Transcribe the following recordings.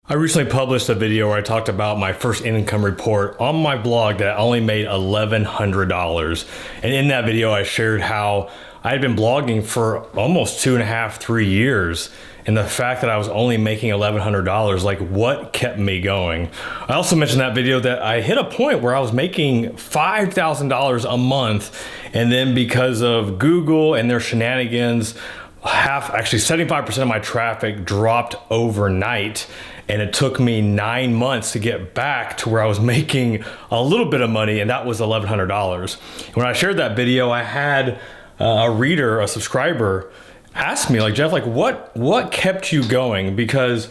I recently published a video where I talked about my first income report on my blog that I only made $1,100. And in that video, I shared how I had been blogging for almost 2.5, 3 years. And the fact that I was only making $1,100, like what kept me going? I also mentioned in that video that I hit a point where I was making $5,000 a month. And then because of Google and their shenanigans, actually 75% of my traffic dropped overnight. And it took me 9 months to get back to where I was making a little bit of money, and that was $1,100. When I shared that video, I had a subscriber, ask me, like, Jeff, like what kept you going? Because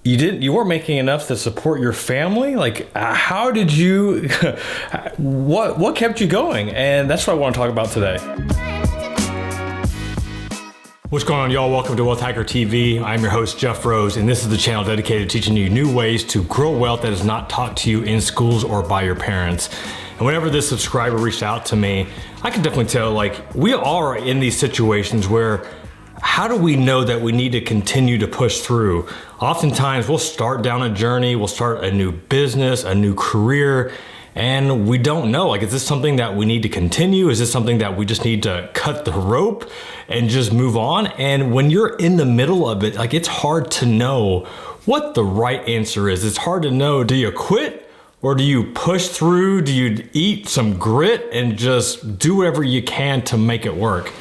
you weren't making enough to support your family. Like, how did you? what kept you going? And that's what I want to talk about today. What's going on, y'all? Welcome to Wealth Hacker TV. I'm your host, Jeff Rose, and this is the channel dedicated to teaching you new ways to grow wealth that is not taught to you in schools or by your parents. And whenever this subscriber reached out to me, I can definitely tell, like, we are in these situations where how do we know that we need to continue to push through? Oftentimes we'll start down a journey, we'll start a new business, a new career, and we don't know, like, is this something that we need to continue? Is this something that we just need to cut the rope and just move on? And when you're in the middle of it, like, it's hard to know what the right answer is. It's hard to know, do you quit or do you push through? Do you eat some grit and just do whatever you can to make it work?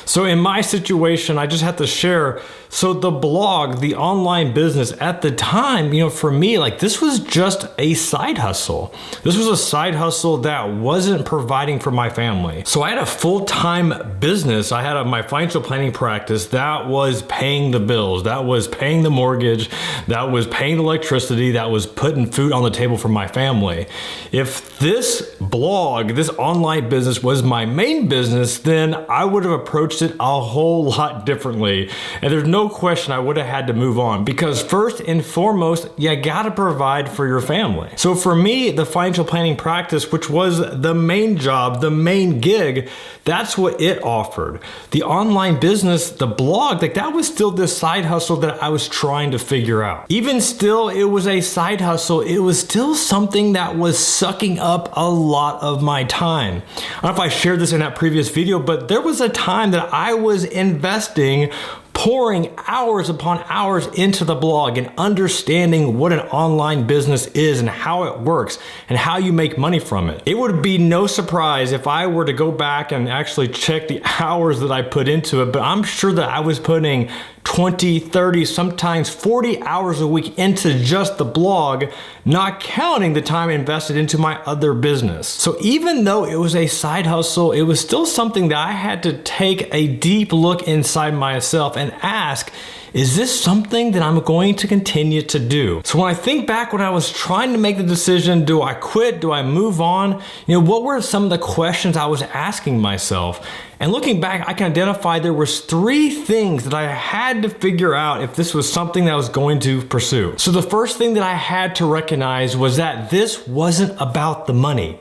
So in my situation, I just have to share. So the blog, the online business at the time, for me, like, this was just a side hustle. This was a side hustle that wasn't providing for my family. So I had a full-time business. I had my financial planning practice that was paying the bills, that was paying the mortgage, that was paying the electricity, that was putting food on the table for my family. If this blog, this online business was my main business, then I would have approached it a whole lot differently. And there's no question I would have had to move on, because first and foremost, you gotta provide for your family. So for me, the financial planning practice, which was the main job, the main gig, that's what it offered. The online business, the blog, like, that was still this side hustle that I was trying to figure out. Even still, it was a side hustle. It was still something that was sucking up a lot of my time. I don't know if I shared this in that previous video, but there was a time that I was investing, pouring hours upon hours into the blog and understanding what an online business is and how it works and how you make money from it. It would be no surprise if I were to go back and actually check the hours that I put into it, but I'm sure that I was putting 20, 30, sometimes 40 hours a week into just the blog, not counting the time invested into my other business. So even though it was a side hustle, it was still something that I had to take a deep look inside myself and ask, is this something that I'm going to continue to do? So when I think back, when I was trying to make the decision, do I quit? Do I move on? What were some of the questions I was asking myself? And looking back, I can identify there was 3 things that I had to figure out if this was something that I was going to pursue. So the first thing that I had to recognize was that this wasn't about the money.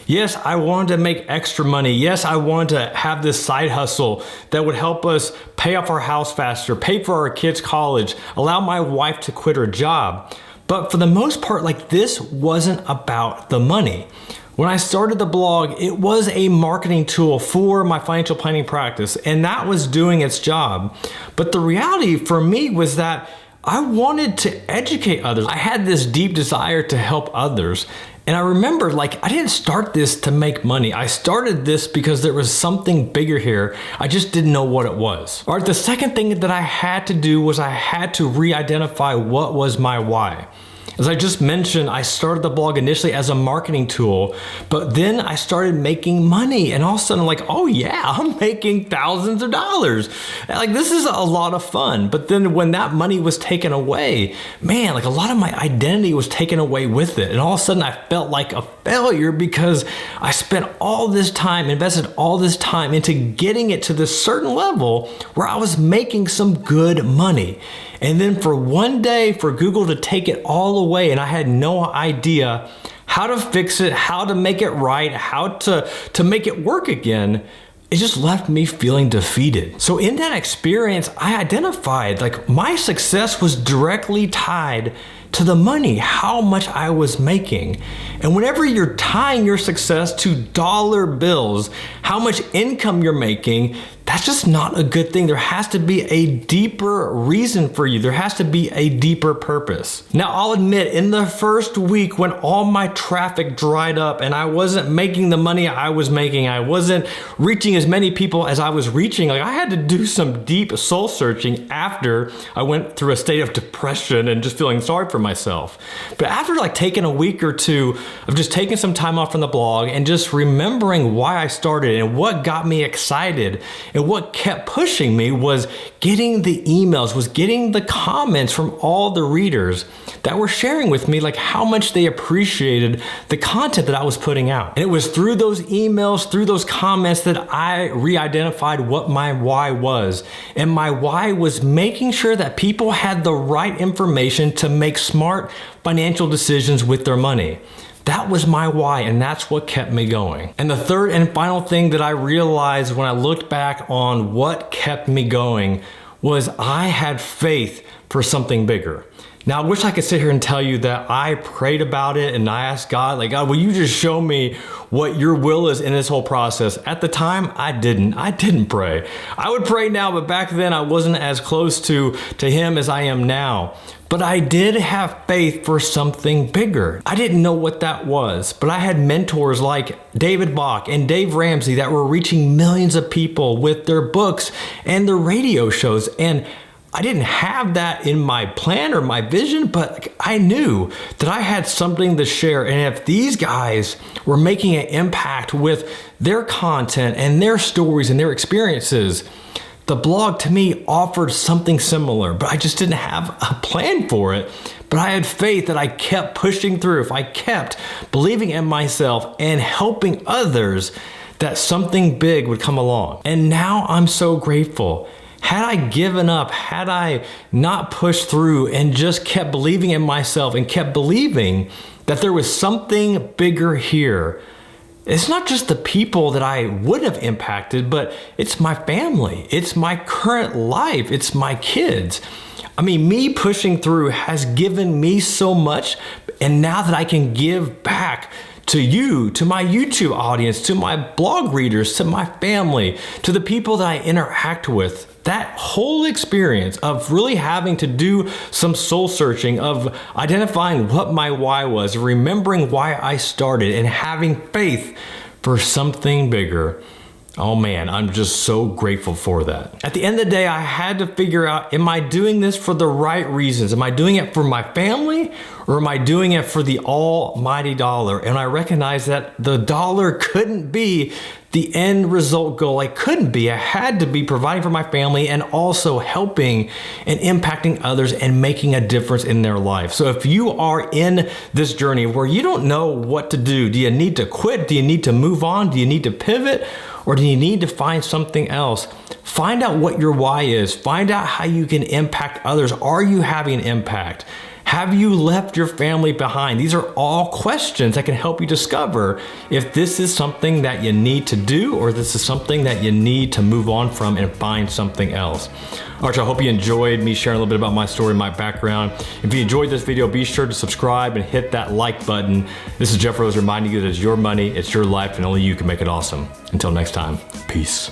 Yes, I wanted to make extra money. Yes, I wanted to have this side hustle that would help us pay off our house faster, pay for our kids' college, allow my wife to quit her job. But for the most part, like, this wasn't about the money. When I started the blog, it was a marketing tool for my financial planning practice, and that was doing its job. But the reality for me was that I wanted to educate others. I had this deep desire to help others. And I remember, like, I didn't start this to make money. I started this because there was something bigger here. I just didn't know what it was. All right, the second thing that I had to do was I had to re-identify what was my why. As I just mentioned, I started the blog initially as a marketing tool, but then I started making money, and all of a sudden I'm like, oh yeah, I'm making thousands of dollars. Like, this is a lot of fun. But then when that money was taken away, man, like, a lot of my identity was taken away with it. And all of a sudden I felt like a failure because I spent all this time, invested all this time into getting it to this certain level where I was making some good money. And then for one day, for Google to take it all away, and I had no idea how to fix it, how to make it right, how to make it work again, it just left me feeling defeated. So in that experience, I identified, like, my success was directly tied to the money, how much I was making. And whenever you're tying your success to dollar bills, how much income you're making, that's just not a good thing. There has to be a deeper reason for you. There has to be a deeper purpose. Now, I'll admit, in the first week when all my traffic dried up and I wasn't making the money I was making, I wasn't reaching as many people as I was reaching, like I had to do some deep soul searching after I went through a state of depression and just feeling sorry for myself. But after like taking a week or two of just taking some time off from the blog and just remembering why I started and what got me excited, and what kept pushing me was getting the emails, was getting the comments from all the readers that were sharing with me like how much they appreciated the content that I was putting out. And it was through those emails, through those comments that I re-identified what my why was. And my why was making sure that people had the right information to make smart financial decisions with their money. That was my why, and that's what kept me going. And the third and final thing that I realized when I looked back on what kept me going was I had faith for something bigger. Now, I wish I could sit here and tell you that I prayed about it and I asked God, like, God, will you just show me what your will is in this whole process? At the time, I didn't pray. I would pray now, but back then I wasn't as close to him as I am now. But I did have faith for something bigger. I didn't know what that was, but I had mentors like David Bach and Dave Ramsey that were reaching millions of people with their books and their radio shows. And I didn't have that in my plan or my vision, but I knew that I had something to share. And if these guys were making an impact with their content and their stories and their experiences, the blog to me offered something similar, but I just didn't have a plan for it. But I had faith that I kept pushing through. If I kept believing in myself and helping others, that something big would come along. And now I'm so grateful. Had I given up, had I not pushed through and just kept believing in myself and kept believing that there was something bigger here, it's not just the people that I would have impacted, but it's my family, it's my current life, it's my kids. I mean, me pushing through has given me so much, and now that I can give back to you, to my YouTube audience, to my blog readers, to my family, to the people that I interact with, that whole experience of really having to do some soul searching, of identifying what my why was, remembering why I started, and having faith for something bigger. Oh man, I'm just so grateful for that. At the end of the day, I had to figure out, am I doing this for the right reasons? Am I doing it for my family, or am I doing it for the almighty dollar? And I recognized that the dollar couldn't be the end result goal. I couldn't be. I had to be providing for my family and also helping and impacting others and making a difference in their life. So if you are in this journey where you don't know what to do you need to quit? Do you need to move on? Do you need to pivot? Or do you need to find something else? Find out what your why is. Find out how you can impact others. Are you having an impact? Have you left your family behind? These are all questions that can help you discover if this is something that you need to do, or this is something that you need to move on from and find something else. All right, I hope you enjoyed me sharing a little bit about my story, my background. If you enjoyed this video, be sure to subscribe and hit that like button. This is Jeff Rose reminding you that it's your money, it's your life, and only you can make it awesome. Until next time, peace.